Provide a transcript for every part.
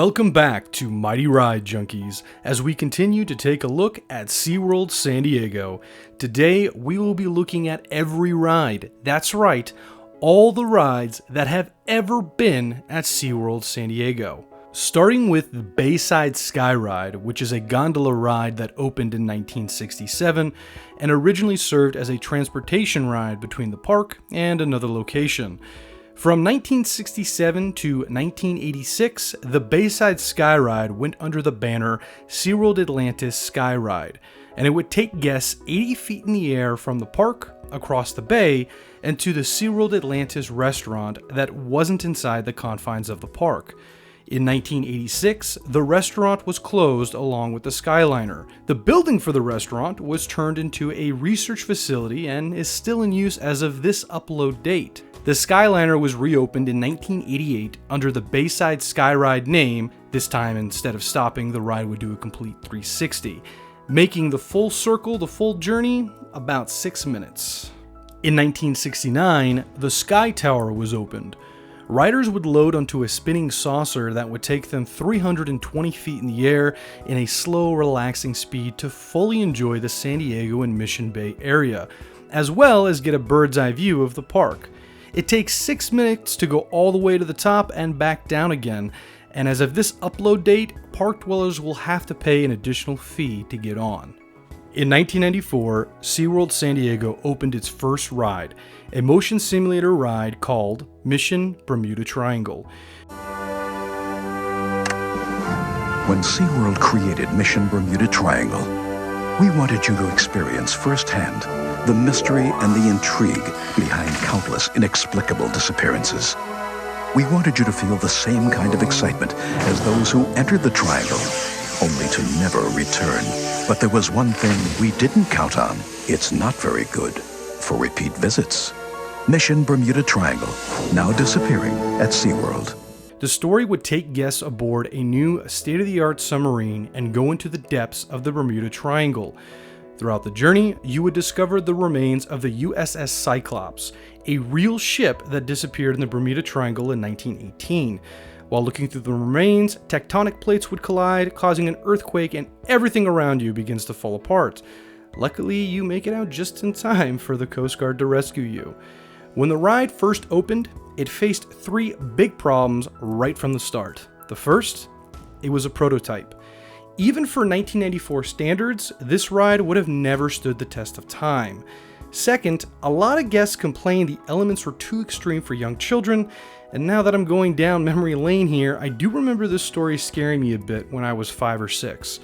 Welcome back to Mighty Ride Junkies as we continue to take a look at Seaworld San Diego. Today we will be looking at every ride, that's right, all the rides that have ever been at Seaworld San Diego. Starting with the Bayside Sky Ride, which is a gondola ride that opened in 1967 and originally served as a transportation ride between the park and another location. From 1967 to 1986, the Bayside Sky Ride went under the banner SeaWorld Atlantis Sky Ride, and it would take guests 80 feet in the air from the park, across the bay, and to the SeaWorld Atlantis restaurant that wasn't inside the confines of the park. In 1986, the restaurant was closed along with the Skyliner. The building for the restaurant was turned into a research facility and is still in use as of this upload date. The Skyliner was reopened in 1988 under the Bayside Sky Ride name. This time, instead of stopping, the ride would do a complete 360, making the full circle, the full journey, about 6 minutes. In 1969, the Sky Tower was opened. Riders would load onto a spinning saucer that would take them 320 feet in the air in a slow, relaxing speed to fully enjoy the San Diego and Mission Bay area, as well as get a bird's eye view of the park. It takes 6 minutes to go all the way to the top and back down again, and as of this upload date, park dwellers will have to pay an additional fee to get on. In 1994, SeaWorld San Diego opened its first ride, a motion simulator ride called Mission Bermuda Triangle. When SeaWorld created Mission Bermuda Triangle, we wanted you to experience firsthand the mystery and the intrigue behind countless inexplicable disappearances. We wanted you to feel the same kind of excitement as those who entered the triangle, only to never return. But there was one thing we didn't count on. It's not very good for repeat visits. Mission Bermuda Triangle, now disappearing at SeaWorld. The story would take guests aboard a new state-of-the-art submarine and go into the depths of the Bermuda Triangle. Throughout the journey, you would discover the remains of the USS Cyclops, a real ship that disappeared in the Bermuda Triangle in 1918. While looking through the remains, tectonic plates would collide, causing an earthquake, and everything around you begins to fall apart. Luckily, you make it out just in time for the Coast Guard to rescue you. When the ride first opened, it faced three big problems right from the start. The first, it was a prototype. Even for 1994 standards, this ride would have never stood the test of time. Second, a lot of guests complained the elements were too extreme for young children, and now that I'm going down memory lane here, I do remember this story scaring me a bit when I was 5 or 6.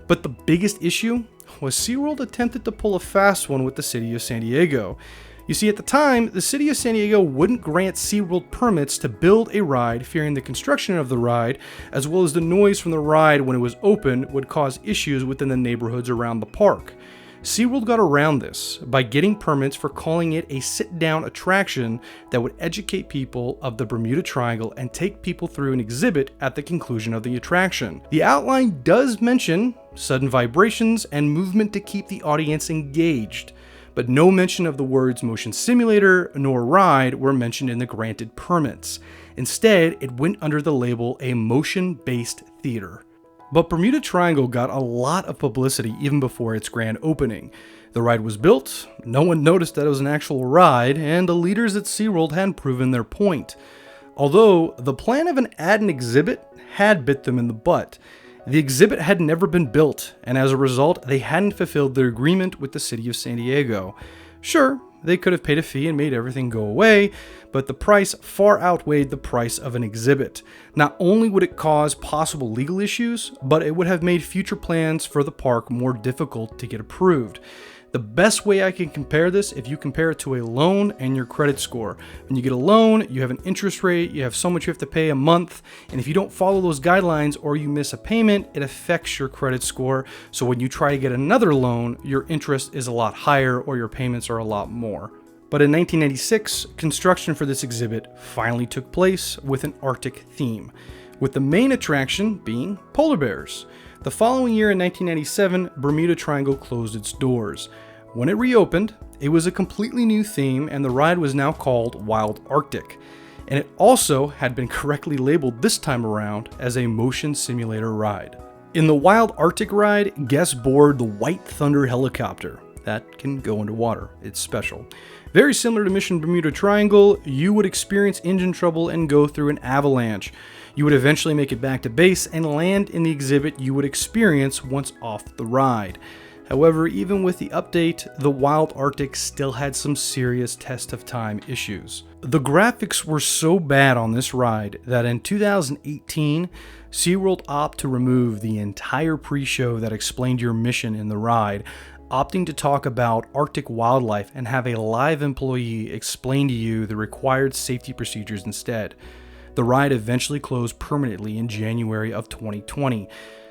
But the biggest issue was SeaWorld attempted to pull a fast one with the city of San Diego. You see, at the time, the city of San Diego wouldn't grant SeaWorld permits to build a ride, fearing the construction of the ride, as well as the noise from the ride when it was open would cause issues within the neighborhoods around the park. SeaWorld got around this by getting permits for calling it a sit-down attraction that would educate people of the Bermuda Triangle and take people through an exhibit at the conclusion of the attraction. The outline does mention sudden vibrations and movement to keep the audience engaged, but no mention of the words motion simulator nor ride were mentioned in the granted permits. Instead, it went under the label a motion-based theater. But Bermuda Triangle got a lot of publicity even before its grand opening. The ride was built, no one noticed that it was an actual ride, and the leaders at SeaWorld hadn't proven their point. Although, the plan of an add-in exhibit had bit them in the butt. The exhibit had never been built, and as a result, they hadn't fulfilled their agreement with the city of San Diego. Sure, they could have paid a fee and made everything go away, but the price far outweighed the price of an exhibit. Not only would it cause possible legal issues, but it would have made future plans for the park more difficult to get approved. The best way I can compare this, if you compare it to a loan and your credit score. When you get a loan, you have an interest rate, you have so much you have to pay a month, and if you don't follow those guidelines or you miss a payment, it affects your credit score. So when you try to get another loan, your interest is a lot higher or your payments are a lot more. But in 1996, construction for this exhibit finally took place with an Arctic theme, with the main attraction being polar bears. The following year in 1997, Bermuda Triangle closed its doors. When it reopened, it was a completely new theme and the ride was now called Wild Arctic. and it also had been correctly labeled this time around as a motion simulator ride. In the Wild Arctic ride, guests board the White Thunder helicopter that can go underwater. It's special. Very similar to Mission Bermuda Triangle, you would experience engine trouble and go through an avalanche. You would eventually make it back to base and land in the exhibit you would experience once off the ride. However, even with the update, the Wild Arctic still had some serious test of time issues. The graphics were so bad on this ride that in 2018, SeaWorld opted to remove the entire pre-show that explained your mission in the ride, opting to talk about Arctic wildlife and have a live employee explain to you the required safety procedures instead. The ride eventually closed permanently in January of 2020.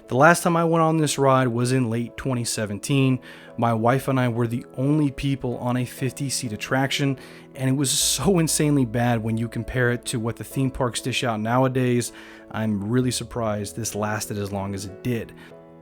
The last time I went on this ride was in late 2017. My wife and I were the only people on a 50-seat attraction, and it was so insanely bad when you compare it to what the theme parks dish out nowadays. I'm really surprised this lasted as long as it did.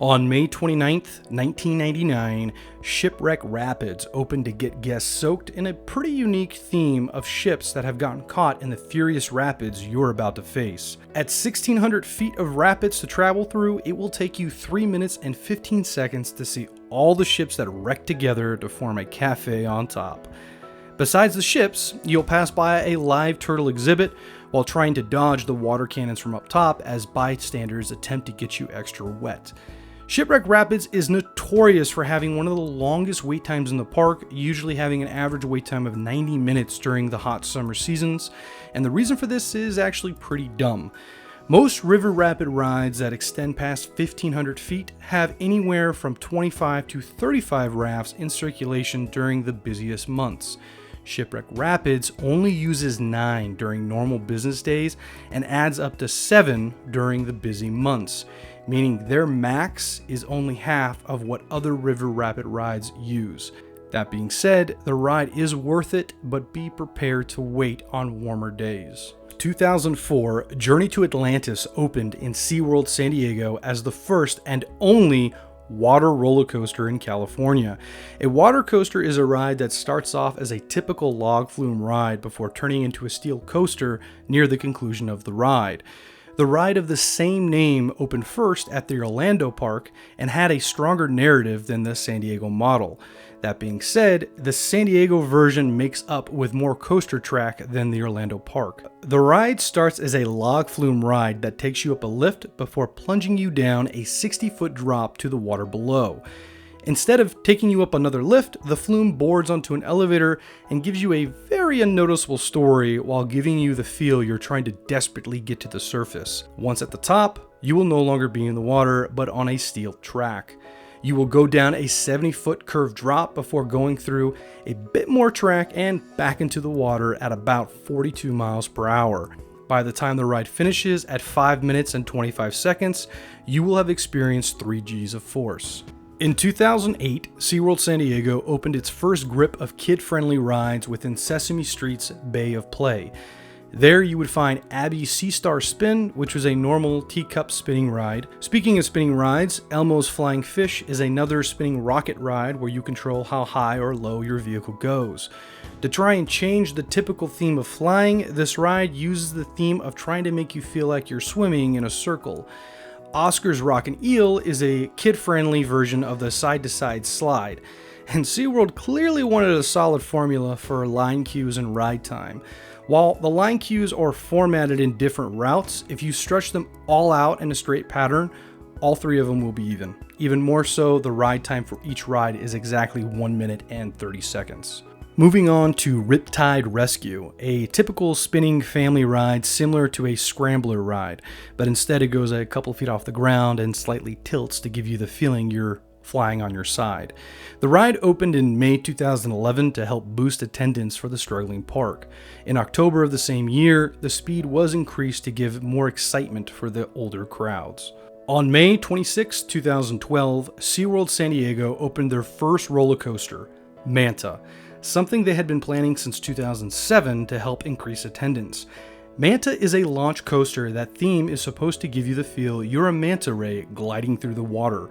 On May 29th, 1999, Shipwreck Rapids opened to get guests soaked in a pretty unique theme of ships that have gotten caught in the furious rapids you're about to face. At 1,600 feet of rapids to travel through, it will take you 3 minutes and 15 seconds to see all the ships that wreck together to form a cafe on top. Besides the ships, you'll pass by a live turtle exhibit while trying to dodge the water cannons from up top as bystanders attempt to get you extra wet. Shipwreck Rapids is notorious for having one of the longest wait times in the park, usually having an average wait time of 90 minutes during the hot summer seasons, and the reason for this is actually pretty dumb. Most river rapid rides that extend past 1,500 feet have anywhere from 25 to 35 rafts in circulation during the busiest months. Shipwreck Rapids only uses 9 during normal business days and adds up to 7 during the busy months, meaning their max is only half of what other river rapid rides use. That being said, the ride is worth it, but be prepared to wait on warmer days. 2004, Journey to Atlantis opened in Seaworld San Diego as the first and only water roller coaster in California. A water coaster is a ride that starts off as a typical log flume ride before turning into a steel coaster near the conclusion of the ride. The ride of the same name opened first at the Orlando park and had a stronger narrative than the San Diego model. That being said, the San Diego version makes up with more coaster track than the Orlando park. The ride starts as a log flume ride that takes you up a lift before plunging you down a 60-foot drop to the water below. Instead of taking you up another lift, the flume boards onto an elevator and gives you a very unnoticeable story while giving you the feel you're trying to desperately get to the surface. Once at the top, you will no longer be in the water, but on a steel track. You will go down a 70-foot curved drop before going through a bit more track and back into the water at about 42 miles per hour. By the time the ride finishes at 5 minutes and 25 seconds, you will have experienced 3 Gs of force. In 2008, SeaWorld San Diego opened its first grip of kid-friendly rides within Sesame Street's Bay of Play. There you would find Abby's Sea Star Spin, which was a normal teacup spinning ride. Speaking of spinning rides, Elmo's Flying Fish is another spinning rocket ride where you control how high or low your vehicle goes. To try and change the typical theme of flying, this ride uses the theme of trying to make you feel like you're swimming in a circle. Oscar's Rockin' Eel is a kid-friendly version of the side-to-side slide, and SeaWorld clearly wanted a solid formula for line queues and ride time. While the line queues are formatted in different routes, if you stretch them all out in a straight pattern, all 3 of them will be even. Even more so, the ride time for each ride is exactly 1 minute and 30 seconds. Moving on to Riptide Rescue, a typical spinning family ride similar to a scrambler ride, but instead it goes a couple feet off the ground and slightly tilts to give you the feeling you're flying on your side. The ride opened in May 2011 to help boost attendance for the struggling park. In October of the same year, the speed was increased to give more excitement for the older crowds. On May 26, 2012, SeaWorld San Diego opened their first roller coaster, Manta, something they had been planning since 2007 to help increase attendance. Manta is a launch coaster that theme is supposed to give you the feel you're a manta ray gliding through the water.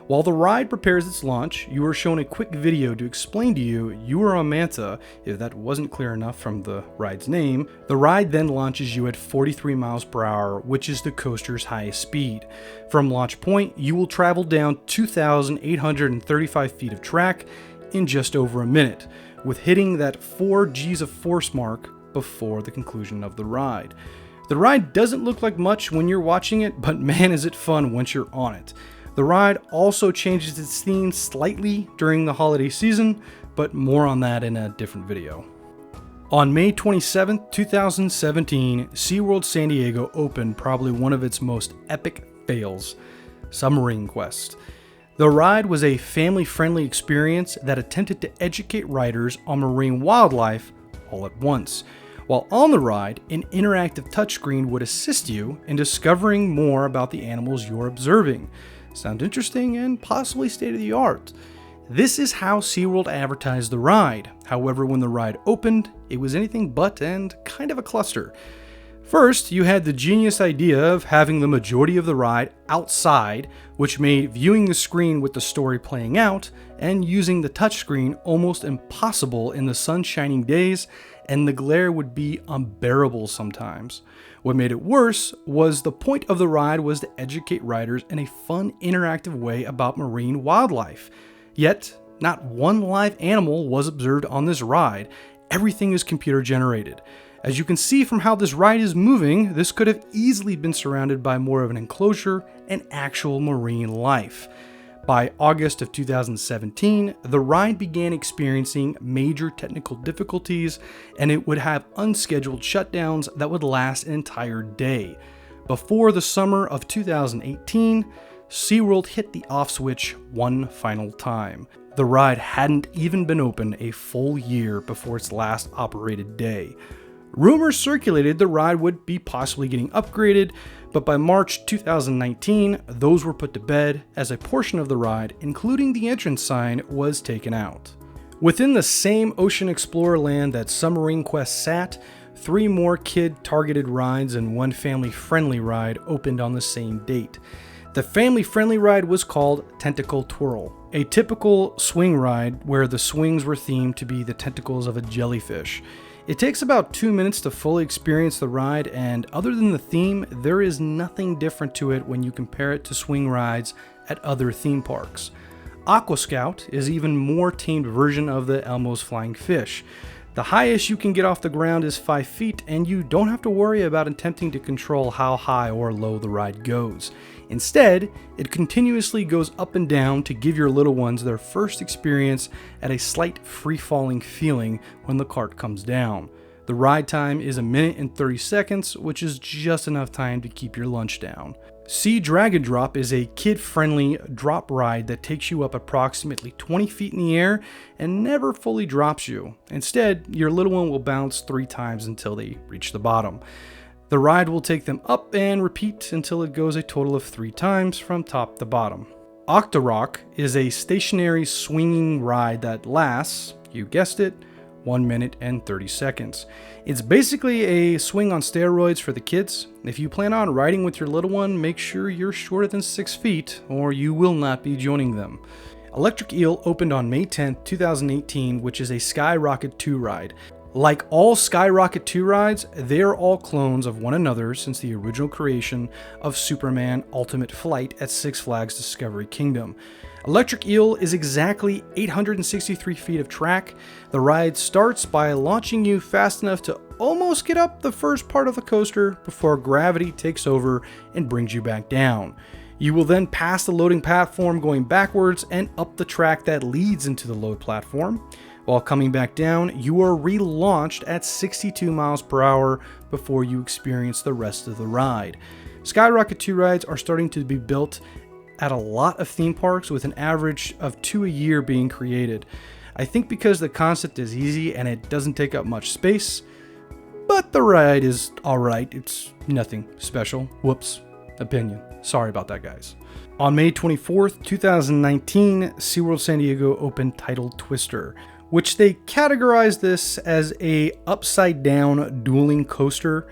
While the ride prepares its launch, you are shown a quick video to explain to you you are on Manta. If that wasn't clear enough from the ride's name, the ride then launches you at 43 miles per hour, which is the coaster's highest speed. From launch point, you will travel down 2,835 feet of track in just over a minute, with hitting that 4 G's of force mark before the conclusion of the ride. The ride doesn't look like much when you're watching it, but man is it fun once you're on it. The ride also changes its theme slightly during the holiday season, but more on that in a different video. On May 27, 2017, Seaworld San Diego opened probably one of its most epic fails, Submarine Quest. The ride was a family-friendly experience that attempted to educate riders on marine wildlife all at once. While on the ride, an interactive touchscreen would assist you in discovering more about the animals you're observing. Sound interesting and possibly state-of-the-art. This is how SeaWorld advertised the ride. However, when the ride opened, it was anything but and kind of a cluster. First, you had the genius idea of having the majority of the ride outside, which made viewing the screen with the story playing out and using the touchscreen almost impossible in the sun-shining days, and the glare would be unbearable sometimes. What made it worse was the point of the ride was to educate riders in a fun, interactive way about marine wildlife. Yet, not one live animal was observed on this ride. Everything is computer generated. As you can see from how this ride is moving, this could have easily been surrounded by more of an enclosure and actual marine life. By August of 2017, the ride began experiencing major technical difficulties, and it would have unscheduled shutdowns that would last an entire day. Before the summer of 2018, SeaWorld hit the off switch one final time. The ride hadn't even been open a full year before its last operated day. Rumors circulated the ride would be possibly getting upgraded, but by March 2019, those were put to bed as a portion of the ride, including the entrance sign, was taken out. Within the same Ocean Explorer land that Submarine Quest sat, 3 more kid-targeted rides and 1 family-friendly ride opened on the same date. The family-friendly ride was called Tentacle Twirl, a typical swing ride where the swings were themed to be the tentacles of a jellyfish. It takes about 2 minutes to fully experience the ride, and other than the theme, there is nothing different to it when you compare it to swing rides at other theme parks. Aqua Scout is even more tamed version of the Elmo's Flying Fish. The highest you can get off the ground is 5 feet, and you don't have to worry about attempting to control how high or low the ride goes. Instead, it continuously goes up and down to give your little ones their first experience at a slight free-falling feeling when the cart comes down. The ride time is 1 minute and 30 seconds, which is just enough time to keep your lunch down. Sea Drag and Drop is a kid-friendly drop ride that takes you up approximately 20 feet in the air and never fully drops you. Instead, your little one will bounce 3 times until they reach the bottom. The ride will take them up and repeat until it goes a total of 3 times from top to bottom. Octorock is a stationary swinging ride that lasts, you guessed it, 1 minute and 30 seconds. It's basically a swing on steroids for the kids. If you plan on riding with your little one, make sure you're shorter than 6 feet or you will not be joining them. Electric Eel opened on May 10, 2018, which is a Skyrocket 2 ride. Like all Skyrocket 2 rides, they are all clones of one another since the original creation of Superman Ultimate Flight at Six Flags Discovery Kingdom. Electric Eel is exactly 863 feet of track. The ride starts by launching you fast enough to almost get up the first part of the coaster before gravity takes over and brings you back down. You will then pass the loading platform going backwards and up the track that leads into the load platform. While coming back down, you are relaunched at 62 miles per hour before you experience the rest of the ride. Skyrocket 2 rides are starting to be built at a lot of theme parks, with an average of 2 a year being created. I think because the concept is easy and it doesn't take up much space, but the ride is alright. It's nothing special. Whoops. Opinion. Sorry about that, guys. On May 24th, 2019, SeaWorld San Diego opened Tidal Twister, which they categorized this as a upside down dueling coaster.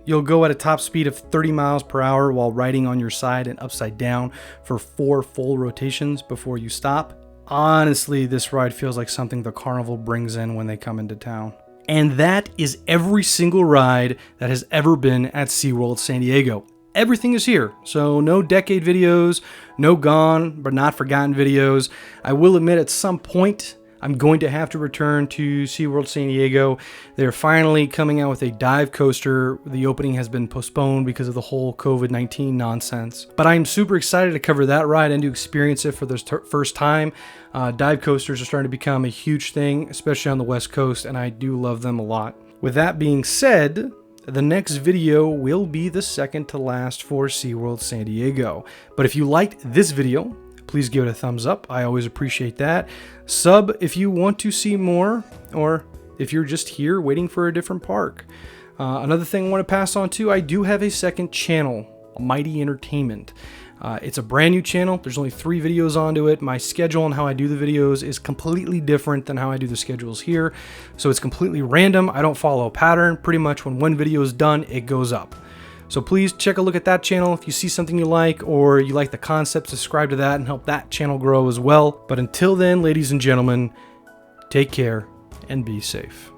You'll go at a top speed of 30 miles per hour while riding on your side and upside down for 4 full rotations before you stop. Honestly, this ride feels like something the carnival brings in when they come into town. And that is every single ride that has ever been at SeaWorld San Diego. Everything is here, so no decade videos, no gone but not forgotten videos. I will admit at some point I'm going to have to return to SeaWorld San Diego. They're finally coming out with a dive coaster. The opening has been postponed because of the whole COVID-19 nonsense. But I'm super excited to cover that ride and to experience it for the first time. Dive coasters are starting to become a huge thing, especially on the West Coast, and I do love them a lot. With that being said, the next video will be the second to last for SeaWorld San Diego. But if you liked this video, please give it a thumbs up. I always appreciate that. Sub if you want to see more, or if you're just here waiting for a different park. Another thing I want to pass on to, I do have a second channel, Mighty Entertainment. It's a brand new channel. There's only 3 videos onto it. My schedule and how I do the videos is completely different than how I do the schedules here. So it's completely random. I don't follow a pattern. Pretty much when one video is done, it goes up. So please check a look at that channel if you see something you like or you like the concept, subscribe to that and help that channel grow as well. But until then, ladies and gentlemen, take care and be safe.